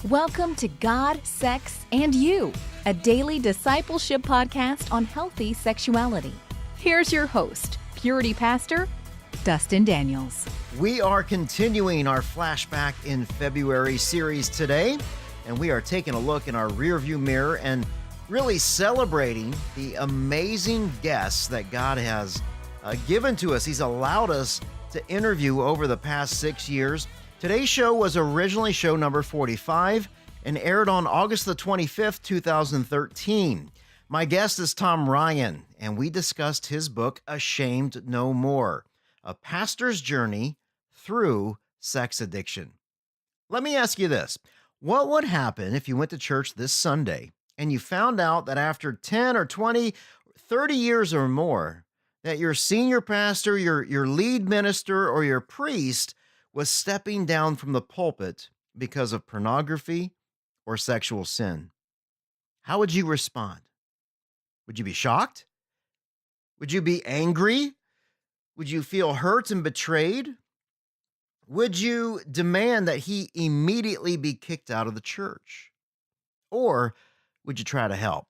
Welcome to God, Sex, and You, a daily discipleship podcast on healthy sexuality. Here's your host, Purity Pastor, Dustin Daniels. We are continuing our Flashback in February series today, and we are taking a look in our rearview mirror and really celebrating the amazing guests that God has given to us. He's allowed us to interview over the past 6 years. Today's show was originally show number 45 and aired on August the 25th, 2013. My guest is Tom Ryan, and we discussed his book, Ashamed No More, A Pastor's Journey Through Sex Addiction. Let me ask you this. What would happen if you went to church this Sunday and you found out that after 10 or 20, 30 years or more, that your senior pastor, your lead minister, or your priest was stepping down from the pulpit because of pornography or sexual sin? How would you respond? Would you be shocked? Would you be angry? Would you feel hurt and betrayed? Would you demand that he immediately be kicked out of the church? Or would you try to help?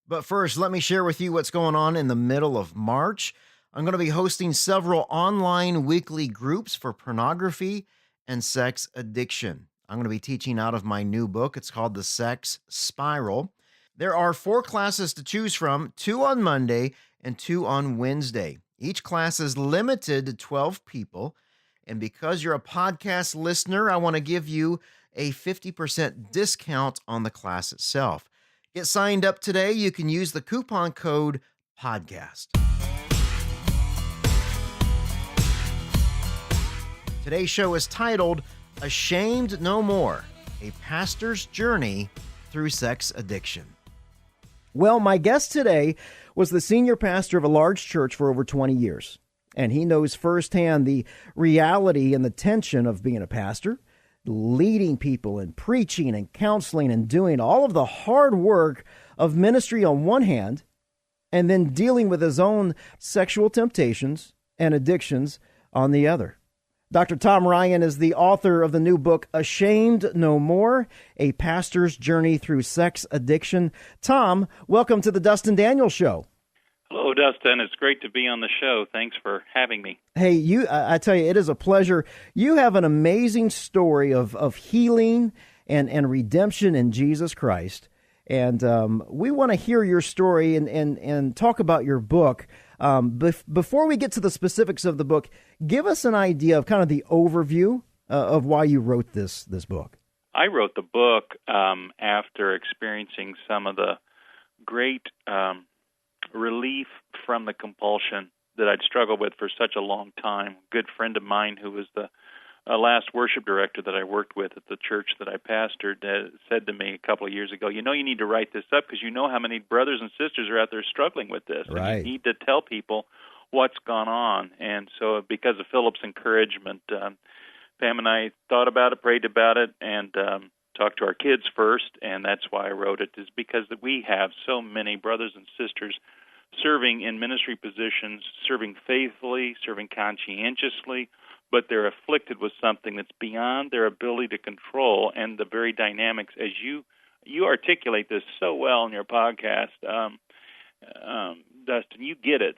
But first, let me share with you what's going on in the middle of March. I'm going to be hosting several online weekly groups for pornography and sex addiction. I'm going to be teaching out of my new book. It's called The Sex Spiral. There are 4 classes to choose from, 2 on Monday and 2 on Wednesday. Each class is limited to 12 people. And because you're a podcast listener, I want to give you a 50% discount on the class itself. Get signed up today. You can use the coupon code PODCAST. Today's show is titled Ashamed No More, A Pastor's Journey Through Sex Addiction. Well, my guest today was the senior pastor of a large church for over 20 years, and he knows firsthand the reality and the tension of being a pastor, leading people and preaching and counseling and doing all of the hard work of ministry on one hand, and then dealing with his own sexual temptations and addictions on the other. Dr. Tom Ryan is the author of the new book, Ashamed No More, A Pastor's Journey Through Sex Addiction. Tom, welcome to the Dustin Daniels Show. Hello, Dustin. It's great to be on the show. Thanks for having me. Hey, I tell you, it is a pleasure. You have an amazing story of healing and redemption in Jesus Christ. And we want to hear your story and talk about your book. Before we get to the specifics of the book, give us an idea of kind of the overview of why you wrote this book. I wrote the book after experiencing some of the great relief from the compulsion that I'd struggled with for such a long time. A good friend of mine who was the last worship director that I worked with at the church that I pastored said to me a couple of years ago, you need to write this up because you know how many brothers and sisters are out there struggling with this. Right. And you need to tell people what's gone on. And so because of Philip's encouragement, Pam and I thought about it, prayed about it, and talked to our kids first, and that's why I wrote it, is because we have so many brothers and sisters serving in ministry positions, serving faithfully, serving conscientiously, but they're afflicted with something that's beyond their ability to control, and the very dynamics, as you articulate this so well in your podcast, Dustin, you get it.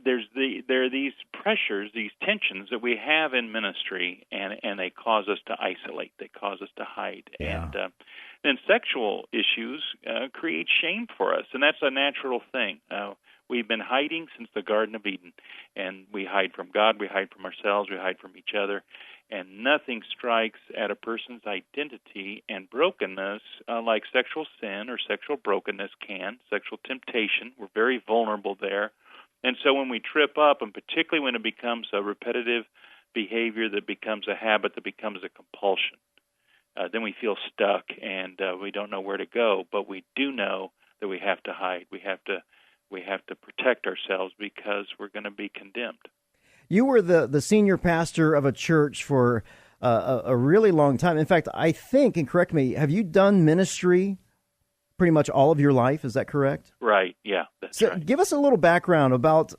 There are these pressures, these tensions that we have in ministry, and they cause us to isolate. They cause us to hide. Yeah. And then sexual issues create shame for us, and that's a natural thing. We've been hiding since the Garden of Eden, and we hide from God, we hide from ourselves, we hide from each other, and nothing strikes at a person's identity and brokenness like sexual sin or sexual brokenness can, sexual temptation. We're very vulnerable there. And so when we trip up, and particularly when it becomes a repetitive behavior that becomes a habit, that becomes a compulsion, then we feel stuck and we don't know where to go. But we do know that we have to hide. We have to protect ourselves because we're going to be condemned. You were the senior pastor of a church for a really long time. In fact, I think, and correct me, have you done ministry pretty much all of your life? Is that correct? Right. Yeah. That's right. Give us a little background about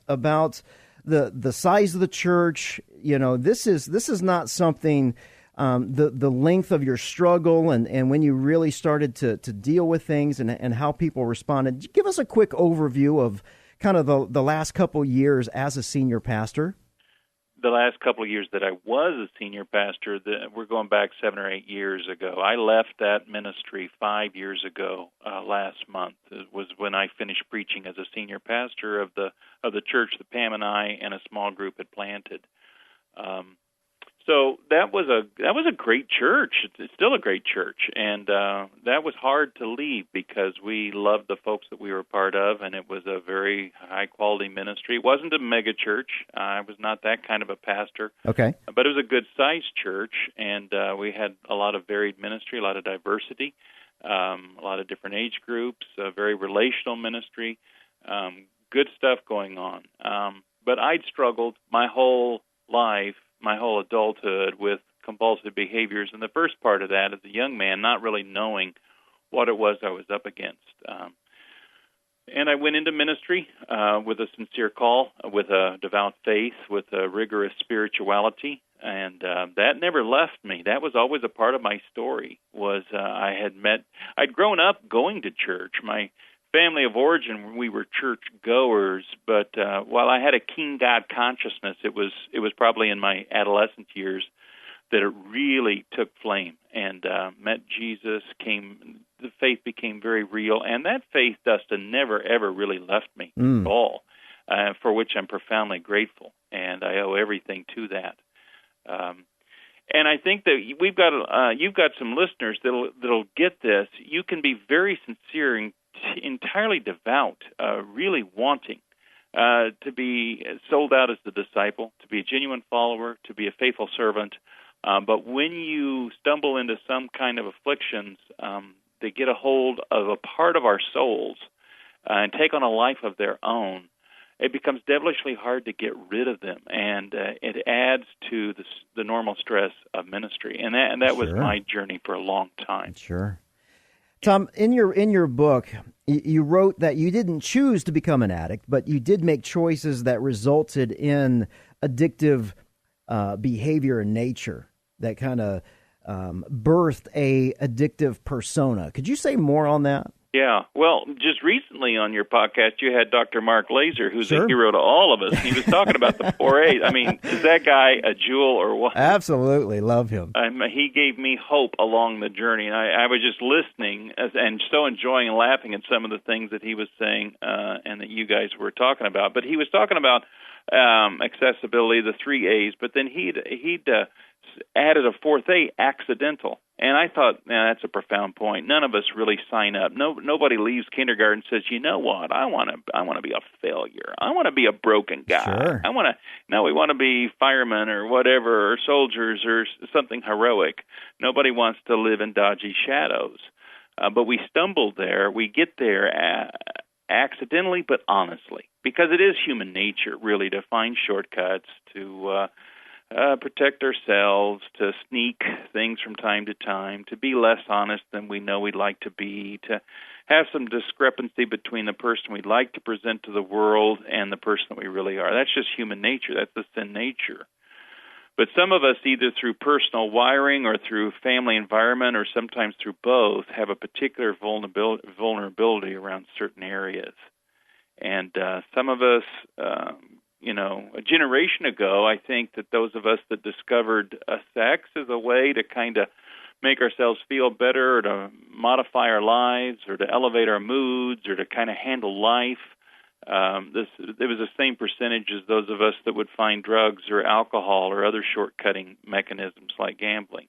the size of the church. This is not something the length of your struggle and when you really started to deal with things and how people responded. Give us a quick overview of kind of the last couple years as a senior pastor. The last couple of years that I was a senior pastor, we're going back 7 or 8 years ago. I left that ministry 5 years ago. Last month it was when I finished preaching as a senior pastor of the church that Pam and I and a small group had planted. So that was a great church. It's still a great church, and that was hard to leave because we loved the folks that we were part of, and it was a very high quality ministry. It wasn't a mega church. I was not that kind of a pastor. Okay, but it was a good sized church, and we had a lot of varied ministry, a lot of diversity, a lot of different age groups, a very relational ministry, good stuff going on. But I'd struggled my whole life, my whole adulthood, with compulsive behaviors, and the first part of that as a young man, not really knowing what it was I was up against. And I went into ministry with a sincere call, with a devout faith, with a rigorous spirituality, and that never left me. That was always a part of my story. I'd grown up going to church. My family of origin, we were church goers, but while I had a keen God consciousness, it was probably in my adolescent years that it really took flame and met Jesus. The faith became very real, and that faith, Dustin, never ever really left me at all, for which I'm profoundly grateful, and I owe everything to that. And I think that you've got some listeners that'll get this. You can be very sincere and entirely devout, really wanting to be sold out as the disciple, to be a genuine follower, to be a faithful servant. But when you stumble into some kind of afflictions, they get a hold of a part of our souls and take on a life of their own. It becomes devilishly hard to get rid of them, and it adds to the normal stress of ministry. And that Sure. was my journey for a long time. Sure. Tom, in your book, you wrote that you didn't choose to become an addict, but you did make choices that resulted in addictive behavior and nature that kind of birthed a addictive persona. Could you say more on that? Yeah. Well, just recently on your podcast, you had Dr. Mark Laser, who's Sure. a hero to all of us. He was talking about the 4A's. I mean, is that guy a jewel or what? Absolutely. Love him. He gave me hope along the journey. And I was just listening and so enjoying and laughing at some of the things that he was saying and that you guys were talking about. But he was talking about accessibility, the 3A's, but then he'd added a 4th A, accidental. And I thought, that's a profound point. None of us really sign up. Nobody leaves kindergarten and says, you know what, I want to be a failure. I want to be a broken guy. Sure. We want to be firemen or whatever, or soldiers or something heroic. Nobody wants to live in dodgy shadows. But we stumble there. We get there accidentally but honestly, because it is human nature, really, to find shortcuts, to protect ourselves, to sneak things from time to time, to be less honest than we know we'd like to be, to have some discrepancy between the person we'd like to present to the world and the person that we really are. That's just human nature. That's the sin nature. But some of us, either through personal wiring or through family environment or sometimes through both, have a particular vulnerability around certain areas. And some of us, a generation ago, I think that those of us that discovered sex as a way to kind of make ourselves feel better or to modify our lives or to elevate our moods or to kind of handle life, it was the same percentage as those of us that would find drugs or alcohol or other shortcutting mechanisms like gambling.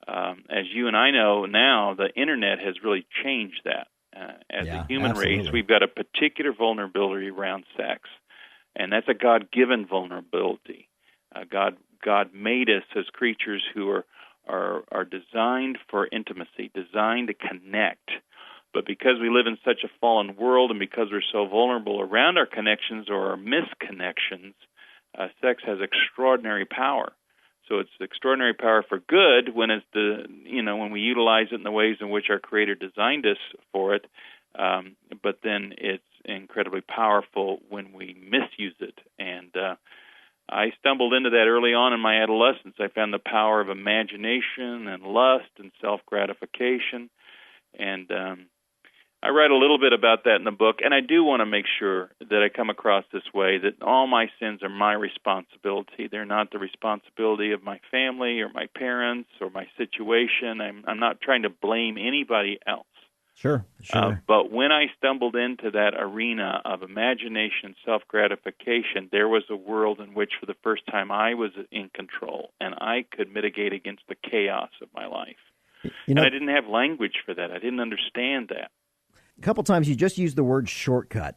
As you and I know now, the Internet has really changed that. As a human race, we've got a particular vulnerability around sex. And that's a God-given vulnerability. God made us as creatures who are designed for intimacy, designed to connect. But because we live in such a fallen world and because we're so vulnerable around our connections or our misconnections, sex has extraordinary power. So it's extraordinary power for good when when we utilize it in the ways in which our Creator designed us for it. But then it's incredibly powerful when we misuse it. And I stumbled into that early on in my adolescence. I found the power of imagination and lust and self-gratification. And I write a little bit about that in the book, and I do want to make sure that I come across this way, that all my sins are my responsibility. They're not the responsibility of my family or my parents or my situation. I'm not trying to blame anybody else. Sure. But when I stumbled into that arena of imagination and self-gratification, there was a world in which for the first time I was in control, and I could mitigate against the chaos of my life. And I didn't have language for that. I didn't understand that. A couple times you just used the word shortcut,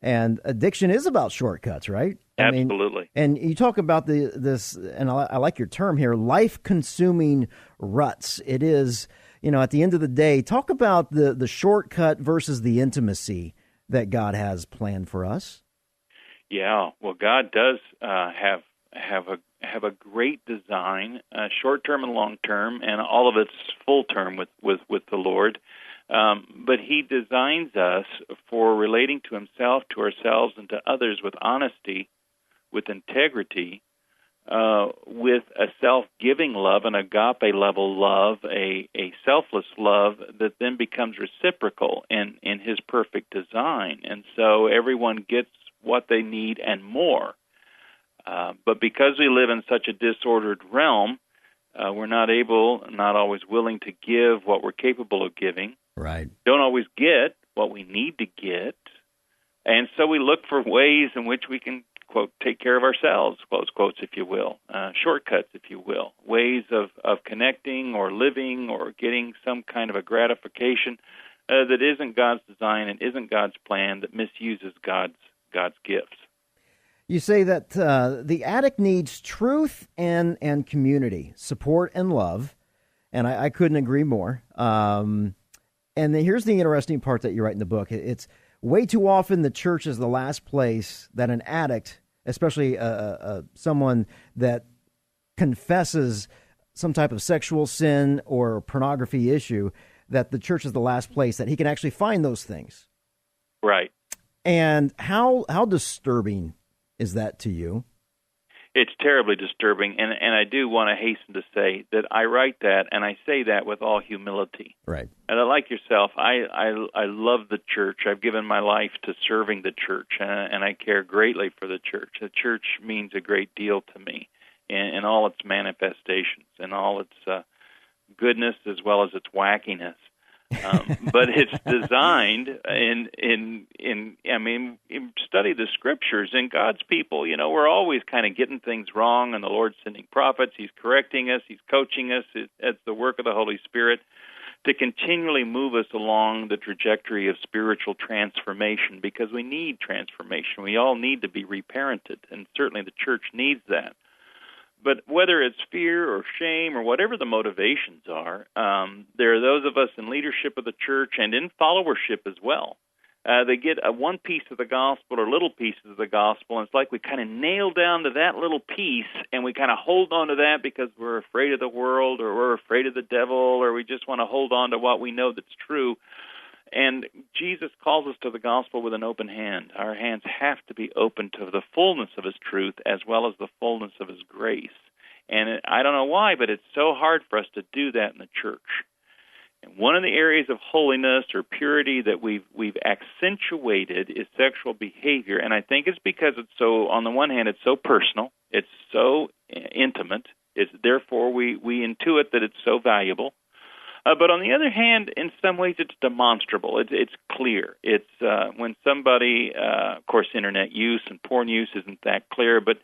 and addiction is about shortcuts, right? Absolutely. And you talk about this, and I like your term here, life-consuming ruts. It is, at the end of the day, talk about the shortcut versus the intimacy that God has planned for us. Yeah, well, God does have a great design, short-term and long-term, and all of it's full-term with the Lord. But He designs us for relating to Himself, to ourselves, and to others with honesty, with integrity, with a self-giving love, an agape-level love, a selfless love that then becomes reciprocal in His perfect design. And so everyone gets what they need and more. But because we live in such a disordered realm, we're not always willing to give what we're capable of giving. Right. Don't always get what we need to get. And so we look for ways in which we can, quote, take care of ourselves, close quotes, if you will, shortcuts, if you will, ways of connecting or living or getting some kind of a gratification that isn't God's design and isn't God's plan, that misuses God's gifts. You say that the addict needs truth and community, support and love, and I couldn't agree more. And then here's the interesting part that you write in the book. It's way too often the church is the last place that an addict, especially someone that confesses some type of sexual sin or pornography issue, that the church is the last place that he can actually find those things. Right. And how disturbing is that to you? It's terribly disturbing, and I do want to hasten to say that I write that, and I say that with all humility. Right. And like yourself, I love the church. I've given my life to serving the church, and I care greatly for the church. The church means a great deal to me in all its manifestations, in all its goodness as well as its wackiness. But it's designed study the scriptures, and God's people, we're always kind of getting things wrong, and the Lord's sending prophets. He's correcting us. He's coaching us. It's the work of the Holy Spirit to continually move us along the trajectory of spiritual transformation, because we need transformation. We all need to be reparented, and certainly the church needs that. But whether it's fear or shame or whatever the motivations are, there are those of us in leadership of the church and in followership as well. They get one piece of the gospel or little pieces of the gospel, and it's like we kind of nail down to that little piece, and we kind of hold on to that because we're afraid of the world or we're afraid of the devil, or we just want to hold on to what we know that's true. And Jesus calls us to the gospel with an open hand. Our hands have to be open to the fullness of His truth as well as the fullness of His grace. And I don't know why, but it's so hard for us to do that in the church. And one of the areas of holiness or purity that we've accentuated is sexual behavior. And I think it's because it's so, on the one hand, it's so personal, it's so intimate, therefore we intuit that it's so valuable. But on the other hand, in some ways, it's demonstrable. It's clear. It's when somebody, of course, internet use and porn use isn't that clear, but,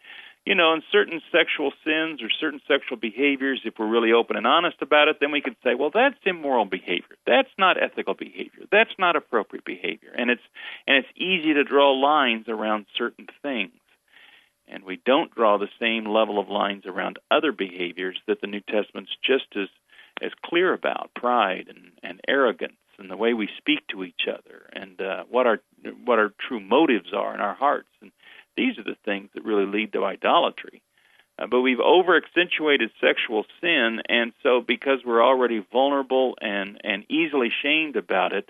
in certain sexual sins or certain sexual behaviors, if we're really open and honest about it, then we could say, well, that's immoral behavior. That's not ethical behavior. That's not appropriate behavior. And it's easy to draw lines around certain things. And we don't draw the same level of lines around other behaviors that the New Testament's just as clear about, pride and arrogance and the way we speak to each other and what our true motives are in our hearts. And these are the things that really lead to idolatry. But we've over-accentuated sexual sin, and so because we're already vulnerable and easily shamed about it,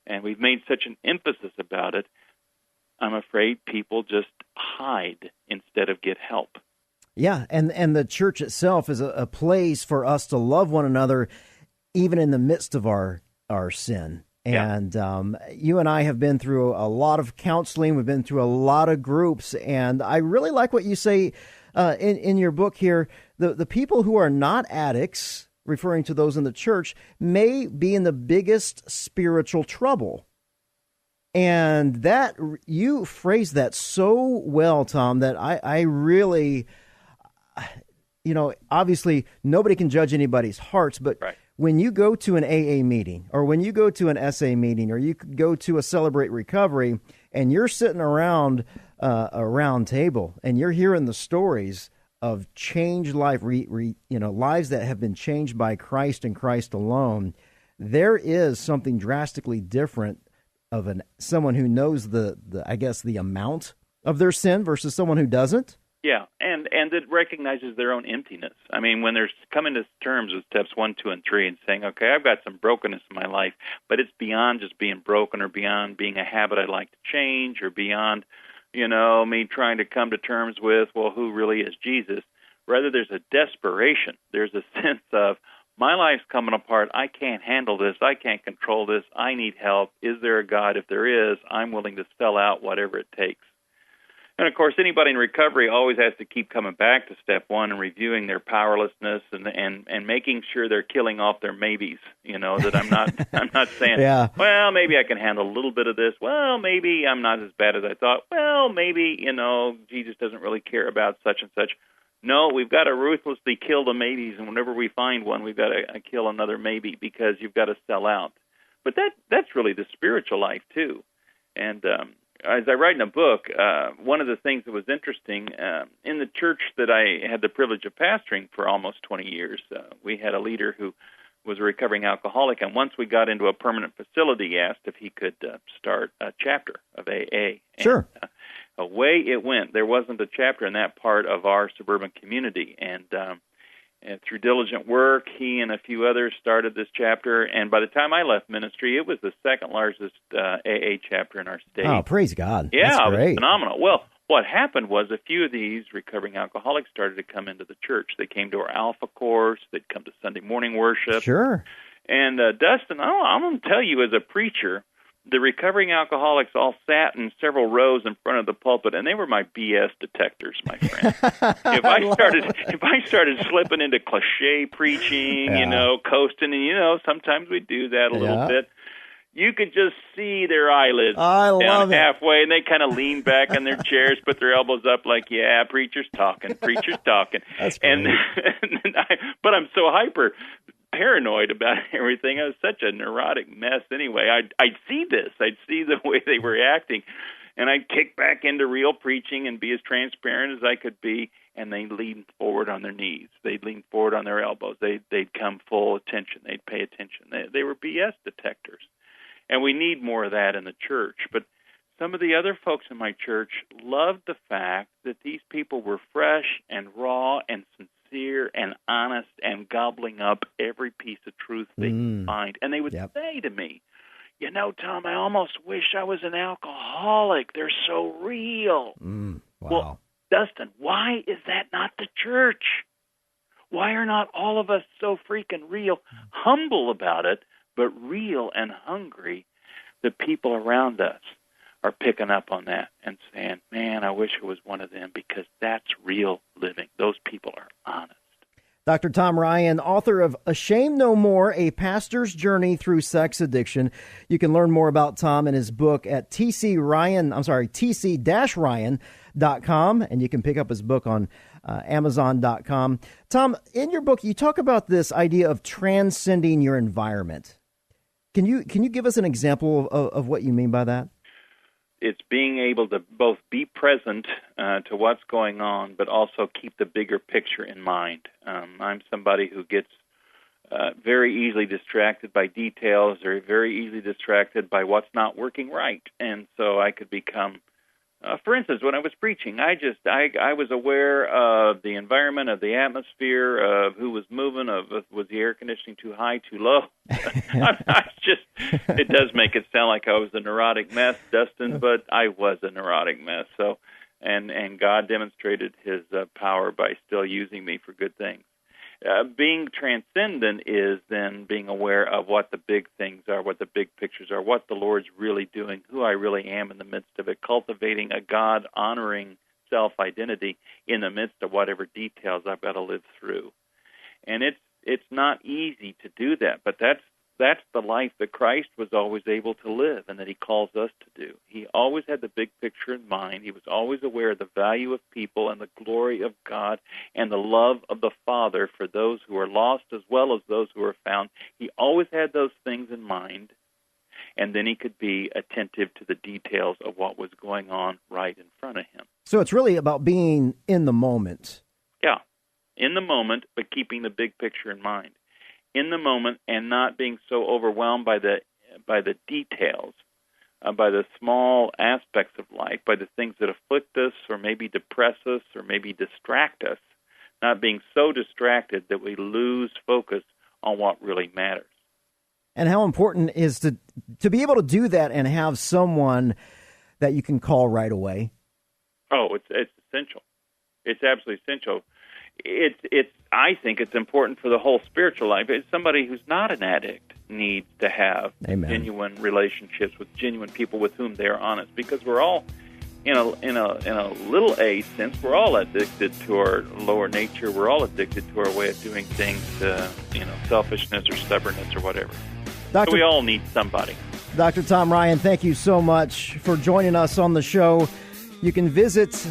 and we've made such an emphasis about it, I'm afraid people just hide instead of get help. Yeah, and the church itself is a place for us to love one another, even in the midst of our sin. And you and I have been through a lot of counseling. We've been through a lot of groups, and I really like what you say in your book here. The people who are not addicts, referring to those in the church, may be in the biggest spiritual trouble. And that you phrased that so well, Tom, that I really, obviously nobody can judge anybody's hearts, but right. When you go to an AA meeting, or when you go to an SA meeting, or you go to a Celebrate Recovery, and you're sitting around a round table, and you're hearing the stories of changed life, lives that have been changed by Christ and Christ alone, there is something drastically different of someone who knows the amount of their sin versus someone who doesn't. Yeah, and it recognizes their own emptiness. I mean, when they're coming to terms with steps 1, 2, and 3 and saying, okay, I've got some brokenness in my life, but it's beyond just being broken or beyond being a habit I'd like to change or beyond, me trying to come to terms with, well, who really is Jesus? Rather, there's a desperation. There's a sense of, my life's coming apart. I can't handle this. I can't control this. I need help. Is there a God? If there is, I'm willing to sell out whatever it takes. And, of course, anybody in recovery always has to keep coming back to step 1 and reviewing their powerlessness and making sure they're killing off their maybes, that I'm not saying, well, maybe I can handle a little bit of this. Well, maybe I'm not as bad as I thought. Well, maybe, Jesus doesn't really care about such and such. No, we've got to ruthlessly kill the maybes, and whenever we find one, we've got to kill another maybe because you've got to sell out. But that's really the spiritual life, too. And as I write in a book, one of the things that was interesting, in the church that I had the privilege of pastoring for almost 20 years, we had a leader who was a recovering alcoholic, and once we got into a permanent facility, he asked if he could start a chapter of AA. Sure. And, away it went. There wasn't a chapter in that part of our suburban community, and through diligent work, he and a few others started this chapter, and by the time I left ministry, it was the second largest AA chapter in our state. Oh, praise God. Yeah, That's great. It was phenomenal. Well, what happened was a few of these recovering alcoholics started to come into the church. They came to our Alpha course. They'd come to Sunday morning worship. Sure. And Dustin, I'm going to tell you as a preacher, the recovering alcoholics all sat in several rows in front of the pulpit, and they were my BS detectors, my friend. If I started slipping into cliche preaching, coasting, and sometimes we do that a little bit. You could just see their eyelids down halfway, and they kind of lean back in their chairs, put their elbows up, like, "Yeah, preacher's talking." That's great. But I'm so hyper paranoid about everything. I was such a neurotic mess anyway. I'd see this. I'd see the way they were acting, and I'd kick back into real preaching and be as transparent as I could be, and they'd lean forward on their knees. They'd lean forward on their elbows. They'd come full attention. They'd pay attention. They were BS detectors, and we need more of that in the church. But some of the other folks in my church loved the fact that these people were fresh and raw and sincere and honest and gobbling up every piece of truth they could find. And they would say to me, Tom, I almost wish I was an alcoholic. They're so real. Wow. Well, Dustin, why is that not the church? Why are not all of us so freaking real, humble about it, but real and hungry? The people around us are picking up on that and saying, man, I wish I was one of them, because that's real living. Those people are honest. Dr. Tom Ryan, author of Ashamed No More, A Pastor's Journey Through Sex Addiction. You can learn more about Tom and his book at tc-ryan.com, and you can pick up his book on amazon.com. Tom, in your book, you talk about this idea of transcending your environment. Can you give us an example of what you mean by that? It's being able to both be present to what's going on, but also keep the bigger picture in mind. I'm somebody who gets very easily distracted by details, or very easily distracted by what's not working right. And so I could become For instance, when I was preaching, I was aware of the environment, of the atmosphere, of who was moving, was the air conditioning too high, too low. It does make it sound like I was a neurotic mess, Dustin, but I was a neurotic mess. So, and God demonstrated His power by still using me for good things. Being transcendent is then being aware of what the big things are, what the big pictures are, what the Lord's really doing, who I really am in the midst of it, cultivating a God-honoring self-identity in the midst of whatever details I've got to live through. And it's not easy to do that, but that's the life that Christ was always able to live and that He calls us to do. He always had the big picture in mind. He was always aware of the value of people and the glory of God and the love of the Father for those who are lost as well as those who are found. He always had those things in mind, and then He could be attentive to the details of what was going on right in front of Him. So it's really about being in the moment. Yeah, in the moment, but keeping the big picture in mind. In the moment and not being so overwhelmed by the details, by the small aspects of life, by the things that afflict us or maybe depress us or maybe distract us, not being so distracted that we lose focus on what really matters. And how important is to be able to do that and have someone that you can call right away? Oh, it's essential. It's absolutely essential. I think it's important for the whole spiritual life. It's somebody who's not an addict needs to have Amen. Genuine relationships with genuine people with whom they are honest, because we're all, in a little a sense, we're all addicted to our lower nature. We're all addicted to our way of doing things, selfishness or stubbornness or whatever. So we all need somebody. Dr. Tom Ryan, thank you so much for joining us on the show. You can visit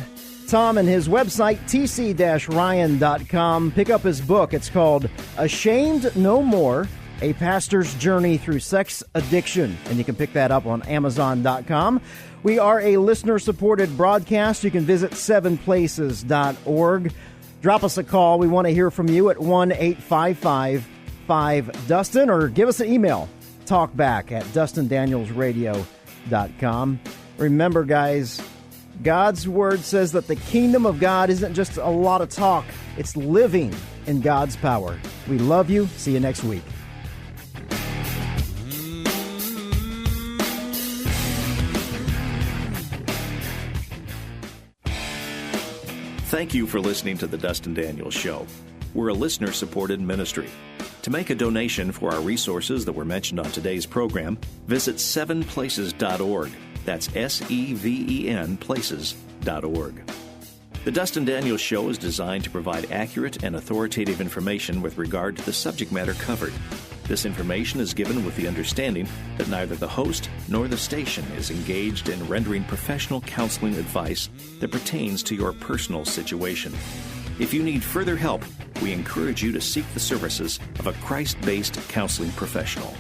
Tom and his website, tc-ryan.com. Pick up his book. It's called Ashamed No More, A Pastor's Journey Through Sex Addiction. And you can pick that up on Amazon.com. We are a listener-supported broadcast. You can visit 7places.org. Drop us a call. We want to hear from you at 1-855-5-DUSTIN, or give us an email, talkback@dustindanielsradio.com. Remember, guys, God's Word says that the kingdom of God isn't just a lot of talk. It's living in God's power. We love you. See you next week. Thank you for listening to the Dustin Daniels Show. We're a listener-supported ministry. To make a donation for our resources that were mentioned on today's program, visit 7places.org. That's SEVEN places.org. The Dustin Daniels Show is designed to provide accurate and authoritative information with regard to the subject matter covered. This information is given with the understanding that neither the host nor the station is engaged in rendering professional counseling advice that pertains to your personal situation. If you need further help, we encourage you to seek the services of a Christ-based counseling professional.